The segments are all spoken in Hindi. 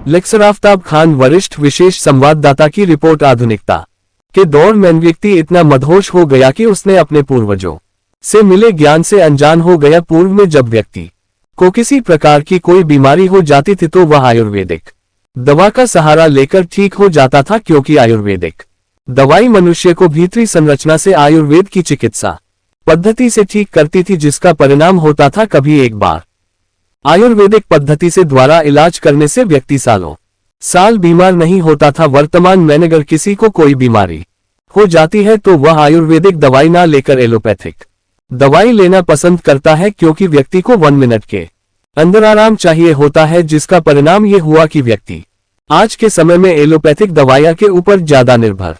लेक्चर आफ्ताब खान, वरिष्ठ विशेष संवाददाता की रिपोर्ट। आधुनिकता के दौर में व्यक्ति इतना मदहोश हो गया कि उसने अपने पूर्वजों से मिले ज्ञान से अनजान हो गया। पूर्व में जब व्यक्ति को किसी प्रकार की कोई बीमारी हो जाती थी तो वह आयुर्वेदिक दवा का सहारा लेकर ठीक हो जाता था, क्योंकि आयुर्वेदिक दवाई मनुष्य को भीतरी संरचना से आयुर्वेद की चिकित्सा पद्धति से ठीक करती थी, जिसका परिणाम होता था कभी एक बार आयुर्वेदिक पद्धति से द्वारा इलाज करने से व्यक्ति सालों साल बीमार नहीं होता था। वर्तमान में अगर किसी को कोई बीमारी हो जाती है तो वह आयुर्वेदिक दवाई ना लेकर एलोपैथिक दवाई लेना पसंद करता है, क्योंकि व्यक्ति को 1 मिनट के अंदर आराम चाहिए होता है, जिसका परिणाम ये हुआ कि व्यक्ति आज के समय में एलोपैथिक दवाइयां के ऊपर ज्यादा निर्भर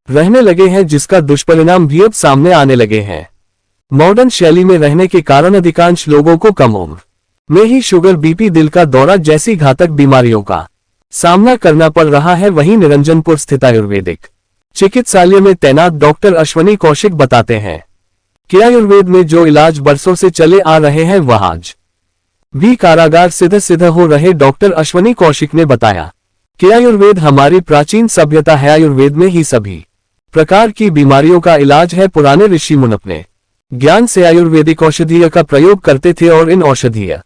रहने लगे हैं, जिसका दुष्परिणाम भी अब सामने आने लगे हैं। मॉडर्न शैली में रहने के कारण अधिकांश लोगों को कम उम्र में ही शुगर, बीपी, दिल का दौरा जैसी घातक बीमारियों का सामना करना पड़ रहा है। वहीं निरंजनपुर स्थित आयुर्वेदिक चिकित्सालय में तैनात डॉक्टर अश्वनी कौशिक बताते हैं कि आयुर्वेद में जो इलाज बरसों से चले आ रहे हैं वह आज भी कारागार सिद्ध हो रहे। डॉक्टर अश्वनी कौशिक ने बताया कि आयुर्वेद हमारी प्राचीन सभ्यता है। आयुर्वेद में ही सभी प्रकार की बीमारियों का इलाज है। पुराने ऋषि मुनि अपने ज्ञान से आयुर्वेदिक औषधीय का प्रयोग करते थे और इन औषधीय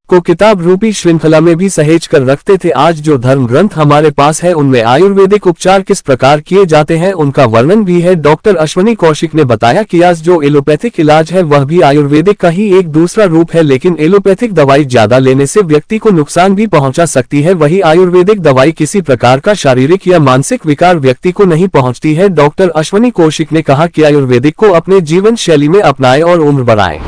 को किताब रूपी श्रृंखला में भी सहेज कर रखते थे। आज जो धर्म ग्रंथ हमारे पास है उनमें आयुर्वेदिक उपचार किस प्रकार किए जाते हैं उनका वर्णन भी है। डॉक्टर अश्वनी कौशिक ने बताया कि आज जो एलोपैथिक इलाज है वह भी आयुर्वेदिक का ही एक दूसरा रूप है, लेकिन एलोपैथिक दवाई ज्यादा लेने से व्यक्ति को नुकसान भी पहुंचा सकती है। वही आयुर्वेदिक दवाई किसी प्रकार का शारीरिक या मानसिक विकार व्यक्ति को नहीं पहुँचती है। डॉक्टर अश्वनी कौशिक ने कहा कि आयुर्वेदिक को अपने जीवन शैली में अपनाएं और उम्र बढ़ाएं।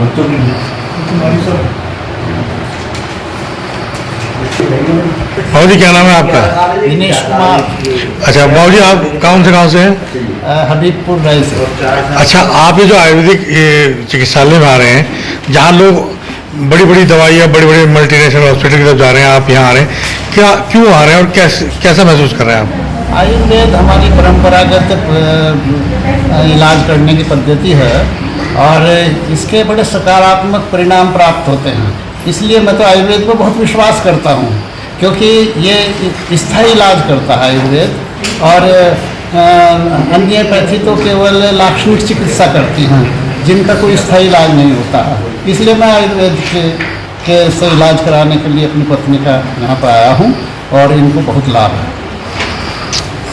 बच्चों की बाबू जी क्या नाम है आपका? दिनेश कुमार। अच्छा बाबू जी, आप कहाँ से हैं? हबीबपुर राय से। अच्छा, आप ये जो आयुर्वेदिक चिकित्सालय में आ रहे हैं, जहाँ लोग बड़ी बड़ी दवाइयाँ, बड़े बड़े मल्टीनेशनल हॉस्पिटल की तरफ जा रहे हैं, आप यहाँ आ रहे हैं, क्या क्यों आ रहे हैं और कैसा महसूस कर रहे हैं आप? आयुर्वेद हमारी परंपरागत इलाज करने की पद्धति है और इसके बड़े सकारात्मक परिणाम प्राप्त होते हैं। इसलिए मैं तो आयुर्वेद पर बहुत विश्वास करता हूँ, क्योंकि ये स्थायी इलाज करता है आयुर्वेद। और एलोपैथी तो केवल लाक्षणिक चिकित्सा करती हैं, जिनका कोई स्थायी इलाज नहीं होता है। इसलिए मैं आयुर्वेद के से इलाज कराने के लिए अपनी पत्नी का यहाँ पर आया हूँ और इनको बहुत लाभ है।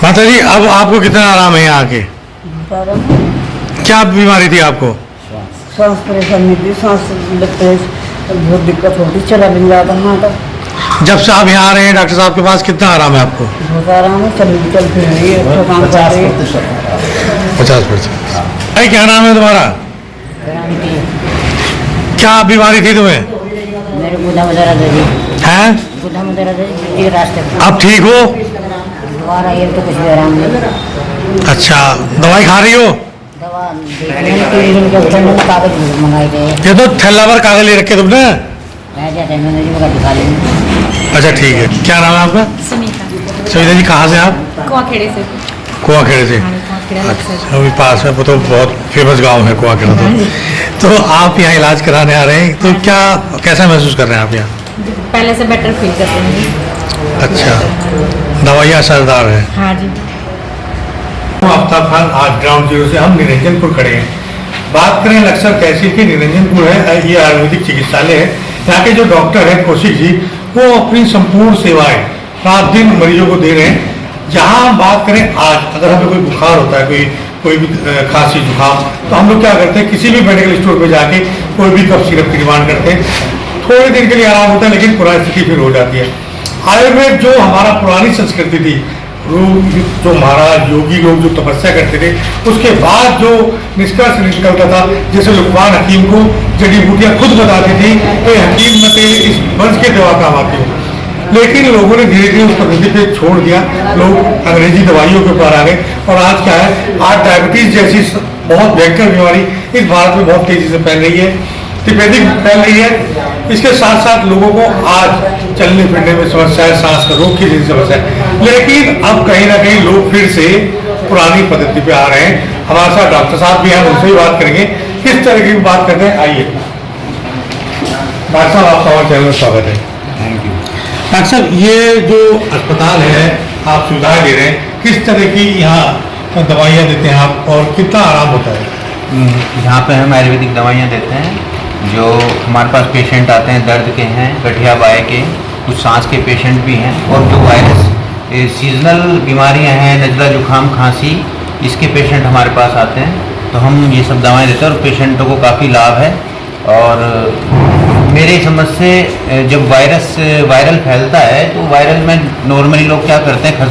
माता जी, अब आपको कितना आराम है यहाँ आके? क्या बीमारी थी आपको? सांस परेशानी थी, सांस लगते है, बहुत दिक्कत होती, चला भी नहीं जाता हाँ। तो जब से आप यहाँ आ रहे हैं डॉक्टर साहब के पास, कितना आराम है आपको? बहुत आराम है, चल फिर रही है, अच्छा काम कर रही है। 50%। भाई क्या नाम है तुम्हारा? क्या बीमारी थी तुम्हें? मेरे बुढ़ा मदरा दे हैं? बुढ़ा मदरा दे रास्ते आप ठीक हो? दोबारा ये तो कुछ भी आराम नहीं। अच्छा, दवाई खा रही हो? दवा कागज मंगाई गए, ये तो थैला भर कागज ले रखे तुमने। दिखा लेंगे। अच्छा ठीक है, क्या नाम है आपका? सुनीता जी, कहाँ से आप? कुआखेड़े से। कुआखेड़े से। अच्छा, अभी पास में तो बहुत फेमस गांव है कुआखेड़ा। तो आप यहाँ इलाज कराने आ रहे हैं, तो क्या कैसा महसूस कर रहे हैं आप यहाँ? पहले से बेटर फील कर रहे हैं। अच्छा, दवाइयाँ असरदार है? हाँ जी। आफ्ताब खान, आज ग्राउंड जीरो से हम निरंजनपुर खड़े हैं। बात करें लक्ष्य तहसील की, निरंजनपुर है, ये आयुर्वेदिक चिकित्सालय है। यहाँ के जो डॉक्टर हैं कौशिक जी, वो अपनी संपूर्ण सेवाएं रात दिन मरीजों को दे रहे हैं। जहाँ बात करें आज, अगर हमें कोई बुखार होता है, कोई भी खांसी जुकाम, तो हम लोग क्या करते हैं, किसी भी मेडिकल स्टोर पे जाके कोई भी कफ सिरप की डिमांड करते हैं। थोड़े दिन के लिए आराम होता है, लेकिन पुरानी स्थिति फिर हो जाती है। आयुर्वेद जो हमारा पुरानी संस्कृति थी, जो महाराज योगी लोग जो तपस्या करते थे, उसके बाद जो निष्कर्ष निकलता था, जैसे लुकमान हकीम को जड़ी बूटियां खुद बताती थी कि हकीम मते इस वंश के दवा काम आती हो। लेकिन लोगों ने धीरे धीरे उस पद्धति पे छोड़ दिया, लोग अंग्रेजी दवाइयों के ऊपर आ गए और आज क्या है, आज डायबिटीज जैसी बहुत भयंकर बीमारी इस भारत में बहुत तेजी से फैल रही है, तपेदिक फैल रही है। इसके साथ साथ लोगों को आज चलने फिरने में समस्या है, सांस का रोग की जैसी समस्या है। लेकिन अब कहीं ना कहीं लोग फिर से पुरानी पद्धति पे आ रहे हैं। हमारे साथ डॉक्टर साहब भी हैं, उनसे भी बात करेंगे, किस तरह की बात करते हैं। आइए डॉक्टर साहब, आपका हमारे चैनल में स्वागत है। Thank you. डॉक्टर साहब, ये जो अस्पताल है, आप सुविधाएं दे रहे हैं, किस तरह की यहाँ दवाइयाँ देते हैं आप और कितना आराम होता है? यहाँ पे हम आयुर्वेदिक दवाइयाँ देते हैं। जो हमारे पास पेशेंट आते हैं, दर्द के हैं, गठिया बाय के, कुछ सांस के पेशेंट भी हैं, और जो वायरस सीजनल बीमारियाँ हैं, नज़ला जुकाम खांसी, इसके पेशेंट हमारे पास आते हैं, तो हम ये सब दवाएं देते हैं और पेशेंटों को काफ़ी लाभ है। और मेरे समझ से जब वायरल फैलता है तो वायरल में नॉर्मली लोग क्या करते हैं,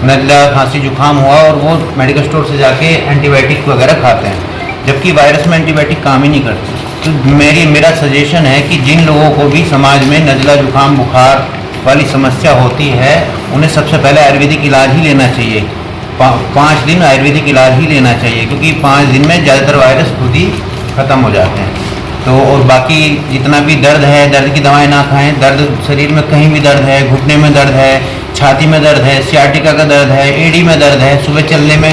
नज़ला खांसी जुकाम हुआ और वो मेडिकल स्टोर से जाके एंटीबायोटिक वगैरह खाते हैं, जबकि वायरस में एंटीबायोटिक काम ही नहीं करते। तो मेरा सजेशन है कि जिन लोगों को भी समाज में नज़ला जुकाम बुखार वाली समस्या होती है, उन्हें सबसे पहले आयुर्वेदिक इलाज ही लेना चाहिए। 5 दिन आयुर्वेदिक इलाज ही लेना चाहिए, क्योंकि 5 दिन में ज़्यादातर वायरस खुद ही ख़त्म हो जाते हैं। तो और बाकी जितना भी दर्द है, दर्द की दवाएं ना खाएं। दर्द शरीर में कहीं भी दर्द है, घुटने में दर्द है, छाती में दर्द है, सियाटिका का दर्द है, एड़ी में दर्द है, सुबह चलने में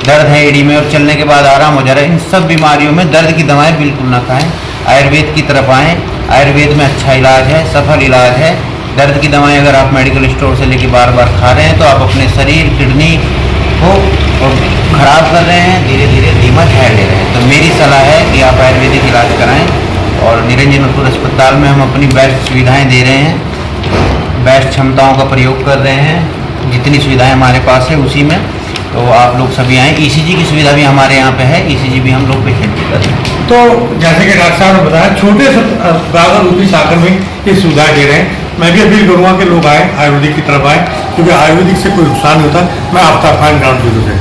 दर्द है एड़ी में और चलने के बाद आराम हो जा रहा है, इन सब बीमारियों में दर्द की दवाएं बिल्कुल ना खाएं, आयुर्वेद की तरफ आएँ। आयुर्वेद में अच्छा इलाज है, सफल इलाज है। दर्द की दवाएं अगर आप मेडिकल स्टोर से लेके बार बार खा रहे हैं तो आप अपने शरीर, किडनी को खराब कर रहे हैं, धीरे धीरे धीमा झेल ले रहे हैं। तो मेरी सलाह है कि आप आयुर्वेदिक इलाज कराएं, और निरंजनपुर अस्पताल में हम अपनी बेस्ट सुविधाएं दे रहे हैं, बेस्ट क्षमताओं का प्रयोग कर रहे हैं, जितनी सुविधाएं हमारे पास है उसी में। तो आप लोग सभी आएँ। ECG की सुविधा भी हमारे यहाँ पे है, ECG भी हम लोग पेशेंट की करते हैं। तो जैसे कि डॉक्टर साहब ने बताया, छोटे से गागर रूपी सागर में ये सुविधाएं दे रहे हैं। मैं भी अपील करूँगा कि लोग आए, आयुर्वेदिक की तरफ आए, क्योंकि आयुर्वेदिक से कोई नुकसान नहीं होता। मैं आफ्ताब खान, ग्राउंड जीरो से।